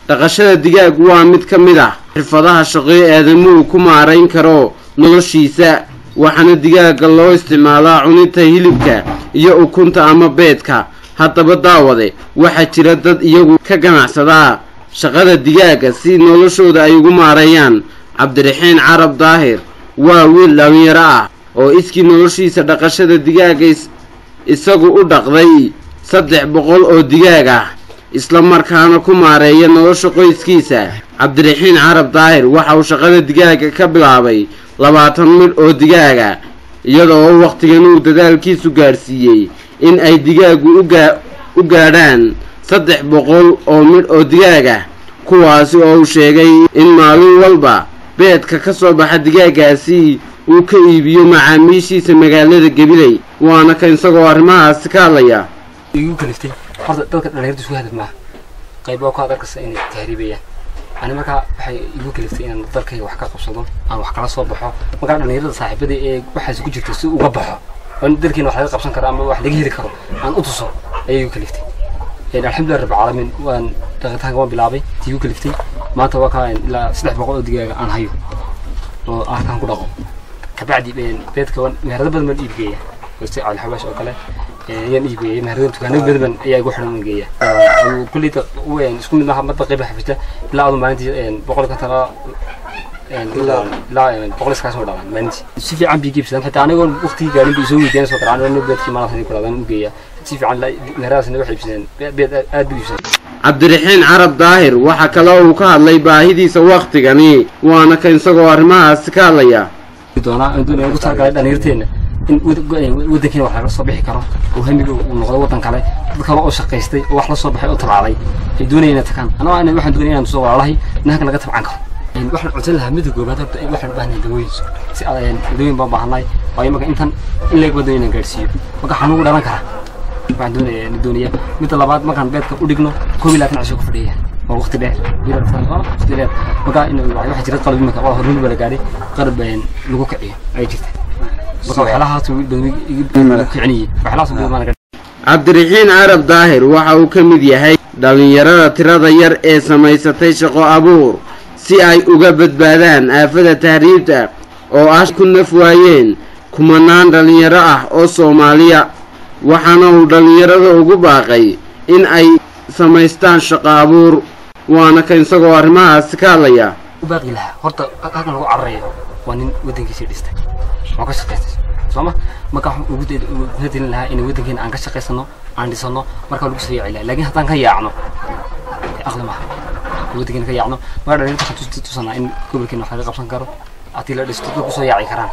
dhaqashada digaagu waa mid ka mid ah xirfadaha shaqo ee aadamuhu ku maarayn karo noloshiisa, waxaana digaaga loo isticmaalaa cunista hilibka iyo ukunta ama beedka. haddaba daawade, waxaa jira dad iyagu ka ganacsada shaqada digaaga si noloshooda ay ugu maareeyaan. Cabdiraxiin Carab Daahir waa wiil dhalinyaro ah oo iskii noloshiisa dhaqashada digaaga isagu u dhaqday 300 oo digaag ah, isla markaana ku maareeya nolosha qoyskiisa. Cabdiraxiin Carab Daahir waxa uu shaqada digaaga ka bilaabay 20 mid oo digaag ah, iyadoo waqtigan uu dadaalkiisu gaarsiiyay in ay digaagu u gaadhaan 300 oo mid oo digaag ah, kuwaasi oo uu sheegay in maalin walba beedka ka soo baxa digaagaasi uu ka iibiyo macaamiishiisa magaalada Gabiley. waana kan isagoo arrimahaas ka hadlaya. igu kaliftay horta dadka dhalinyarada isku hadaf ma qaybo ka adarkaysa inay tahriibiyaan. ani markaa waxay igu kaliftay inaan dalkayga wax ka qabsado, aan wax kala soo baxo. markaa dhalinyarada saaxiibada ee waxaas ku jirta si uga baxo oo dalkeena wax laga qabsan karo ama wax laga heli karo aan u tuso ayay igu kaliftay. alxamdulillah rabbil caalamiin waan dhaqataan waan bilaabay igu kaliftay. maanta waa ka ilaa 300 oo digaaga aan hayo oo aan ku dhaqo. kabacdi beedka waan meherada badan ma iibgeeya wasi aan xawaash oo kale yaan iibgeeya meherada tukaanada badan ayaa igu xiran geeya. kulliyada weyn isku mid ah madba qayb xafida ilaa aad maalintii 100 ka tala ilaa 100 ka soo dhamaan maalintii si fiican bi giibsan xitaa aniga waqti gaarin bi soo weydeen soo qaraan inuu beedkii maalintii ku raadaan u geeya si fiican la meheradaasna waxay ibsadeen beed aad u ibsadeen. Cabdiraxiin Carab Daahir waxa kale oo uu ka hadlay baahidiisa waqtigani, waana kan isagoo arrimahaas ka hadlaya. doona inuu ugu taagay dhalinyarteena in wadankeena wax laga soo bixi karo oo hamiga uu noqdo wadan kale dad kale oo shaqaystay oo wax la soo baxay oo talaalay ay doonayaan takan ana waxaan doonayaa inaan soo walaalahay inaga laga tabcan karo. waxaan codsan lahaa mid goobaad horta waxaan u baahnay dawooyin si dawooyin baan baahnay oo imaga intan in leeg badan inaan gaarsiiyo marka xanuun u dhalan kara. waxaan doonayaa mid labaad markaan beedka u dhigno 12 casho ku fadhiya oo waqti dheer waqti dheer marka in waxa jira qalab marka waa hormuud wala gaari qarab lagu kiciyo ay jirta marka waxyaalahaas uu kiciniye waxyaalahaas uu maana. Cabdiraxiin Carab Daahir waxa uu ka mid yahay dhalinyarada tirada yar ee samaysatay shaqo abuur si ay uga badbaadaan aafada tahriibta oo ku naf waayeen kumanaan dhalinyaro ah oo Soomaaliya. waxaana uu dhalinyarada ugu baaqay in ay samaystaan shaqo abuur, waana kan isagoo arrimahaas ka hadlaya. u baaqi lahaa horta halkan lagu carreeyo waa nin wadankiisa dhistay oo ka shaqaystay sooma marka ugu dadin lahaa in wadankeena aan ka shaqaysano aan dhisano marka lagu soo yaacay. laakiin haddaan ka yaacno aqli ma wadankeena ka yaacno ma dhalinyarada ka tusana in gobolkeena wax laga qabsan karo atii la dhisto ku soo yaaci karaan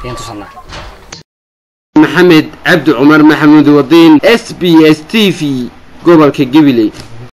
in tusana. محمد عبد عمر محمود ودين SBS TV قبل كجبلي.